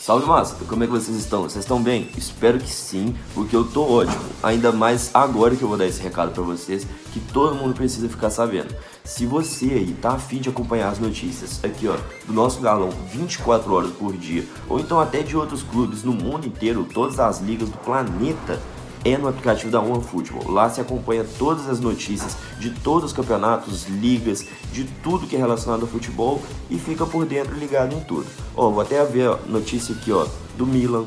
Salve massa, como é que vocês estão? Vocês estão bem? Espero que sim, porque eu tô ótimo. Ainda mais agora que eu vou dar esse recado pra vocês, que todo mundo precisa ficar sabendo. Se você aí tá afim de acompanhar as notícias aqui ó, do nosso galão 24 horas por dia, ou então até de outros clubes no mundo inteiro, todas as ligas do planeta, é no aplicativo da OneFootball. Lá se acompanha todas as notícias de todos os campeonatos, ligas, de tudo que é relacionado ao futebol e fica por dentro ligado em tudo. Ó, vou até ver a notícia aqui ó, do Milan,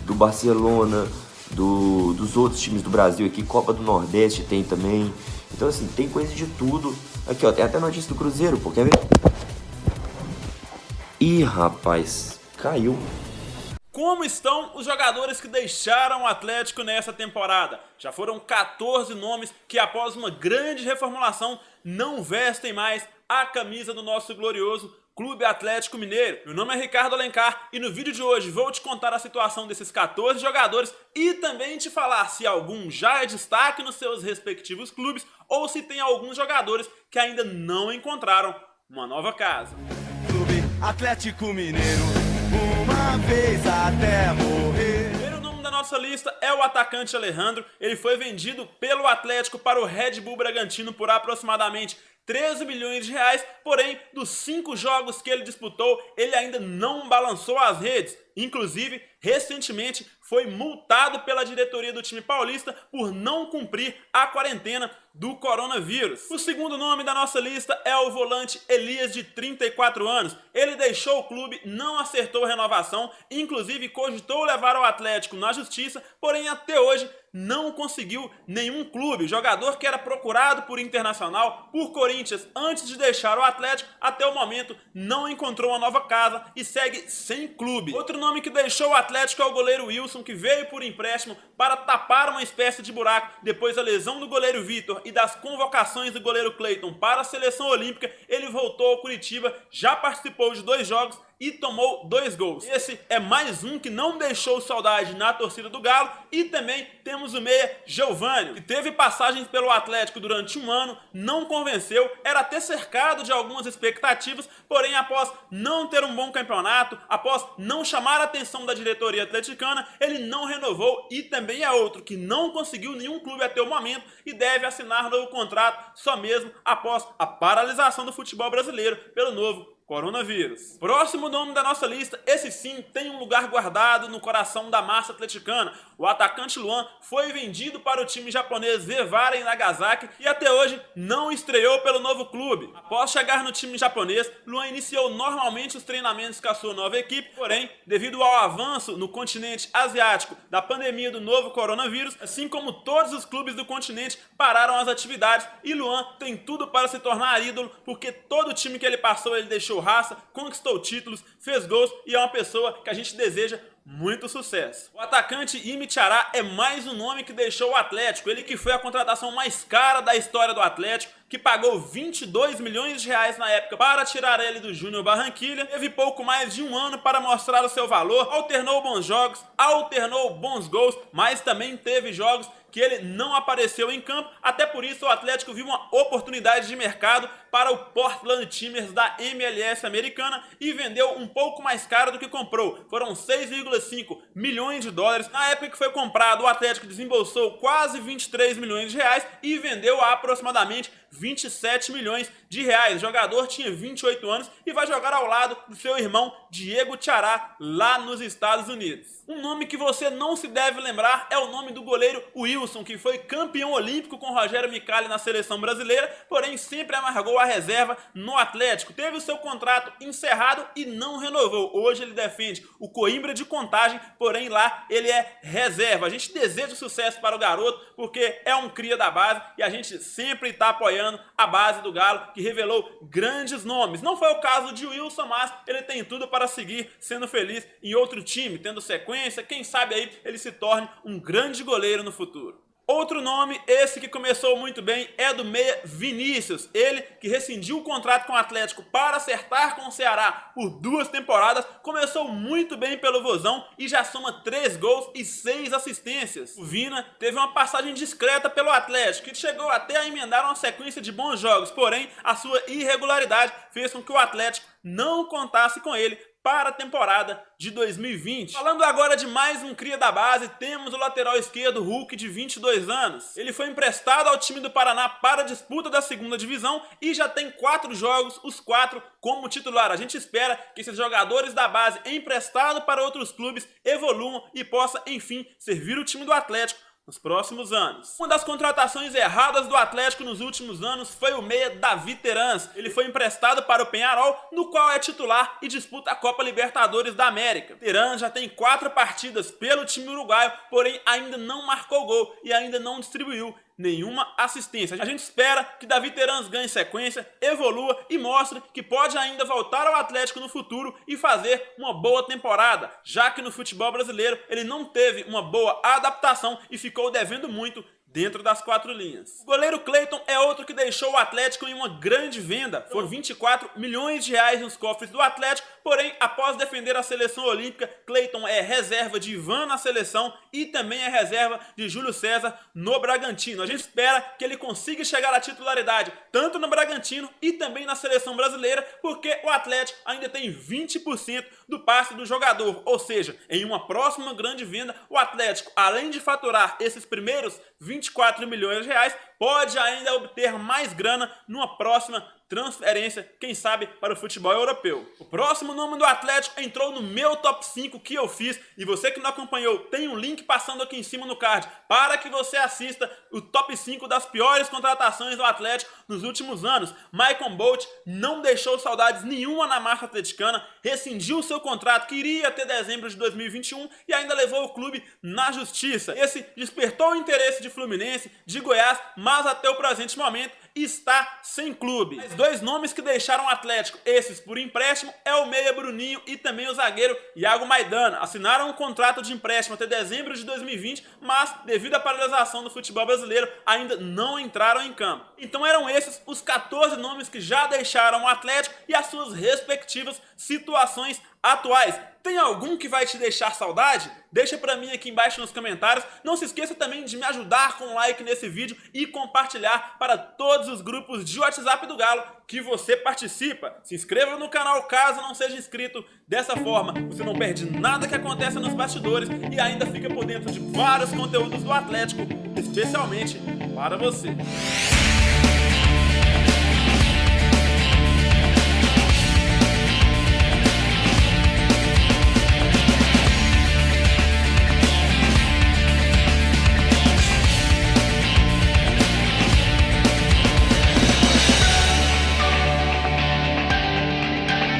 do Barcelona, dos outros times do Brasil aqui, Copa do Nordeste tem também. Então assim, tem coisa de tudo. Aqui ó, tem até notícia do Cruzeiro, pô, quer ver? Ih, rapaz, caiu. Como estão os jogadores que deixaram o Atlético nessa temporada? Já foram 14 nomes que após uma grande reformulação não vestem mais a camisa do nosso glorioso Clube Atlético Mineiro. Meu nome é Ricardo Alencar e no vídeo de hoje vou te contar a situação desses 14 jogadores e também te falar se algum já é destaque nos seus respectivos clubes ou se tem alguns jogadores que ainda não encontraram uma nova casa. Clube Atlético Mineiro, uma vez até morrer. O nome da nossa lista é o atacante Alejandro. Ele foi vendido pelo Atlético para o Red Bull Bragantino por aproximadamente 13 milhões de reais, porém, dos 5 jogos que ele disputou, ele ainda não balançou as redes. Inclusive, recentemente foi multado pela diretoria do time paulista por não cumprir a quarentena do coronavírus. O segundo nome da nossa lista é o volante Elias, de 34 anos. Ele deixou o clube, não acertou a renovação, inclusive cogitou levar o Atlético na justiça, porém até hoje não conseguiu nenhum clube. O jogador que era procurado por Internacional, por Corinthians, antes de deixar o Atlético, até o momento não encontrou uma nova casa e segue sem clube. Outro nome que deixou o Atlético é o goleiro Wilson, que veio por empréstimo para tapar uma espécie de buraco depois da lesão do goleiro Vitor e das convocações do goleiro Cleiton para a seleção olímpica. Ele voltou ao Curitiba, já participou de 2 jogos e tomou 2 gols. Esse é mais um que não deixou saudade na torcida do Galo. E também temos o meia Geovânio, que teve passagens pelo Atlético durante um ano, não convenceu, era até cercado de algumas expectativas, porém após não ter um bom campeonato, após não chamar a atenção da diretoria atleticana, ele não renovou e também é outro que não conseguiu nenhum clube até o momento e deve assinar novo contrato só mesmo após a paralisação do futebol brasileiro pelo novo coronavírus. Próximo nome da nossa lista, esse sim tem um lugar guardado no coração da massa atleticana. O atacante Luan foi vendido para o time japonês Vevara em Nagasaki e até hoje não estreou pelo novo clube. Após chegar no time japonês, Luan iniciou normalmente os treinamentos com a sua nova equipe, porém, devido ao avanço no continente asiático da pandemia do novo coronavírus, assim como todos os clubes do continente pararam as atividades e Luan tem tudo para se tornar ídolo, porque todo time que ele passou ele deixou raça, conquistou títulos, fez gols e é uma pessoa que a gente deseja muito sucesso. O atacante Imi Tchará é mais um nome que deixou o Atlético, ele que foi a contratação mais cara da história do Atlético, que pagou 22 milhões de reais na época para tirar ele do Júnior Barranquilla, teve pouco mais de um ano para mostrar o seu valor, alternou bons jogos, alternou bons gols, mas também teve jogos que ele não apareceu em campo, até por isso o Atlético viu uma oportunidade de mercado para o Portland Timbers da MLS americana e vendeu um pouco mais caro do que comprou. Foram 6,5 milhões de dólares. Na época que foi comprado, o Atlético desembolsou quase 23 milhões de reais e vendeu a aproximadamente 27 milhões de reais. O jogador tinha 28 anos e vai jogar ao lado do seu irmão Diego Tchará lá nos Estados Unidos. Um nome que você não se deve lembrar é o nome do goleiro Wilson, que foi campeão olímpico com Rogério Micali na seleção brasileira, porém sempre amargou a reserva no Atlético. Teve o seu contrato encerrado e não renovou. Hoje ele defende o Coimbra de Contagem, porém lá ele é reserva. A gente deseja sucesso para o garoto, porque é um cria da base e a gente sempre está apoiando a base do Galo, que revelou grandes nomes. Não foi o caso de Wilson, mas ele tem tudo para seguir sendo feliz em outro time, tendo sequência. Quem sabe aí ele se torne um grande goleiro no futuro. Outro nome, esse que começou muito bem, é do meia Vinícius. Ele que rescindiu o contrato com o Atlético para acertar com o Ceará por 2 temporadas, começou muito bem pelo Vozão e já soma 3 gols e 6 assistências. O Vina teve uma passagem discreta pelo Atlético, que chegou até a emendar uma sequência de bons jogos, porém a sua irregularidade fez com que o Atlético não contasse com ele para a temporada de 2020. Falando agora de mais um cria da base, temos o lateral esquerdo Hulk, de 22 anos. Ele foi emprestado ao time do Paraná para a disputa da segunda divisão e já tem 4 jogos, os 4 como titular. A gente espera que esses jogadores da base emprestados para outros clubes evoluam e possa, enfim, servir o time do Atlético nos próximos anos. Uma das contratações erradas do Atlético nos últimos anos foi o meia Davi Terans. Ele foi emprestado para o Peñarol, no qual é titular e disputa a Copa Libertadores da América. Terans já tem 4 partidas pelo time uruguaio, porém ainda não marcou gol e ainda não distribuiu nenhuma assistência. A gente espera que Davi Terans ganhe sequência, evolua e mostre que pode ainda voltar ao Atlético no futuro e fazer uma boa temporada, já que no futebol brasileiro ele não teve uma boa adaptação e ficou devendo muito dentro das 4 linhas. O goleiro Cleiton é outro que deixou o Atlético em uma grande venda. Foram 24 milhões de reais nos cofres do Atlético, porém, após defender a seleção olímpica, Cleiton é reserva de Ivan na seleção e também é reserva de Júlio César no Bragantino. A gente espera que ele consiga chegar à titularidade tanto no Bragantino e também na seleção brasileira, porque o Atlético ainda tem 20% do passe do jogador, ou seja, em uma próxima grande venda, o Atlético, além de faturar esses primeiros 24 milhões de reais, pode ainda obter mais grana numa próxima transferência, quem sabe para o futebol europeu. O próximo nome do Atlético entrou no meu top 5 que eu fiz, e você que não acompanhou, tem um link passando aqui em cima no card para que você assista o top 5 das piores contratações do Atlético nos últimos anos. Maicon Bolt não deixou saudades nenhuma na marca atleticana, rescindiu seu contrato que iria até dezembro de 2021 e ainda levou o clube na justiça. Esse despertou o interesse de Fluminense, de Goiás, mas até o presente momento está sem clube. Mas 2 nomes que deixaram o Atlético, esses por empréstimo, é o meia Bruninho e também o zagueiro Iago Maidana. Assinaram um contrato de empréstimo até dezembro de 2020, mas devido à paralisação do futebol brasileiro, ainda não entraram em campo. Então eram esses os 14 nomes que já deixaram o Atlético e as suas respectivas situações atuais. Tem algum que vai te deixar saudade? Deixa pra mim aqui embaixo nos comentários. Não se esqueça também de me ajudar com um like nesse vídeo e compartilhar para todos os grupos de WhatsApp do Galo que você participa. Se inscreva no canal caso não seja inscrito. Dessa forma, você não perde nada que acontece nos bastidores e ainda fica por dentro de vários conteúdos do Atlético, especialmente para você.